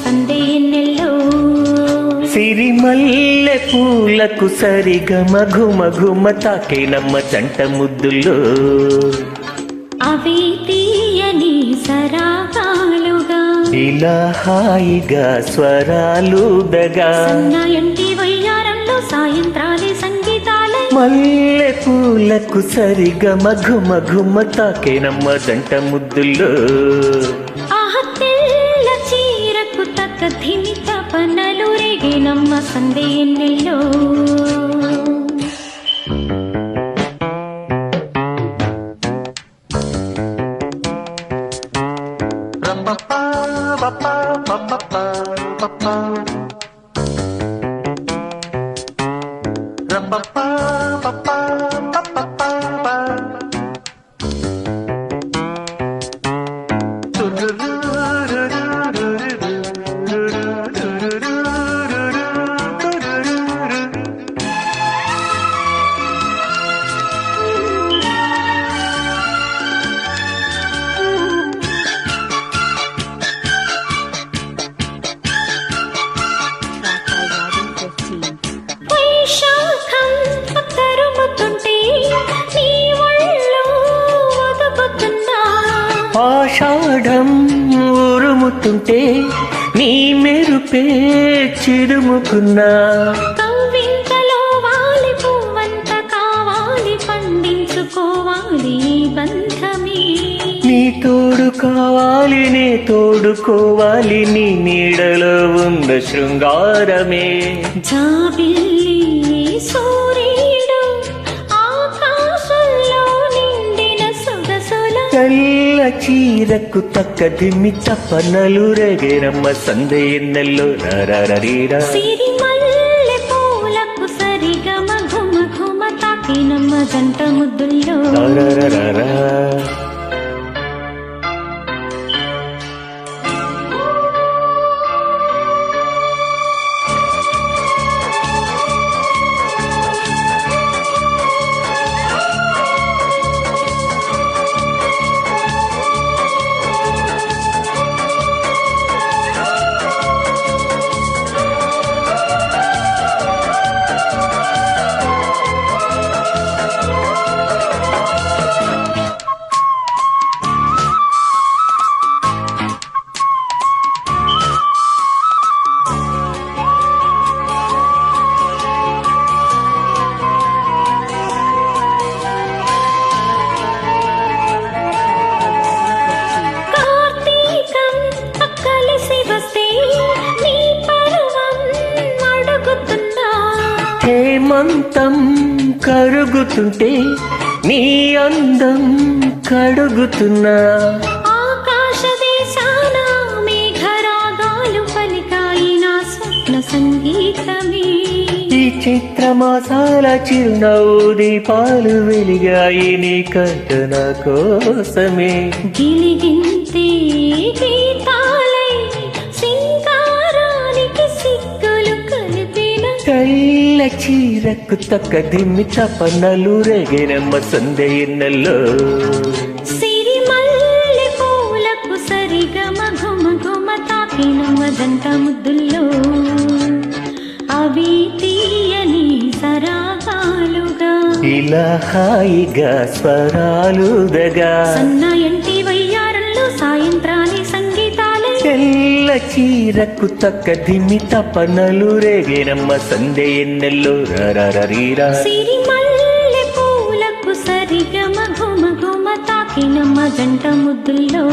సందేన్నెల్లో సిరిమల్లె పూలకు సరిగమ ఘుమ ఘుమ తాకేనమ్మ జంట ముద్దుల్లో అవి తీయని సరాగాలుగా ఇలా హాయిగా స్వరాలుదగా సన్నాయంటి వయ్యారంలో సాయంత్రాలే సంగీతాలే మల్లె పూలకు సరిగమ ఘుమ ఘుమ తాకేనమ్మ జంట ముద్దుల్లో తెల్ల చీరకు తక్క ధిమి తపనలు రేగేనమ్మ సందేన్నెల్లో ఆషాఢం ఉరుముతుంటే నీ మెరుపే చిరుముకున్నా కవ్వింతలో వాలి పువ్వంత కావాలి పండించుకోవాలి బంధమే నీ తోడు కావాలి నే తోడుకోవాలి నీ నీడలో ఉన్న శృంగారమే జాబిల్లి సూర్యుడు ఆకాశంలో నిండిన సొగసుల తెల్ల చీరకు తక్క దిమ్మి తపనలు రేగేనమ్మ సందేన్నెల్లో రారీరా సిరిమల్లె పూలకు సరిగమ ఘుమ ఘుమ తాకినమ్మ జంట ముద్దుల్లో రారారారా హేమంతం కరుగుతుంటే నీ అందం కడుగుతున్నా ఆకాశ దేశాన మేఘరాగాలు పలికాయి నా స్వప్న సంగీతమే ఈ చిత్రమాసాల చిరునవ్వు దీపాలు వెలిగాయి నీ కంటన కోసమే గిలిగింతే గీతాలై సింగారానికి సిగ్గులు కలిపిన తెల్ల చీరకు తక్క దిమ్మి తపనలు రేగేనమ్మ సందేన్నెల్లో సిరిమల్లె పూలకు సరిగమ ఘుమ ఘుమ తాకినమ్మ జంట ముద్దుల్లో అవి తీయని సరాగాలుగా ఇలా హాయిగా స్వరాలుదగా సన్నాయంటి వయ్యారంలో సాయంత్రాలే సంగీతాలే తెల్ల చీరకు తక్క దిమ్మి తపనలు రేగేనమ్మ సందేన్నెల్లో రారీరా సిరిమల్లె పూలకు సరిగమ ఘుమ ఘుమ తాకినమ్మ జంట ముద్దుల్లో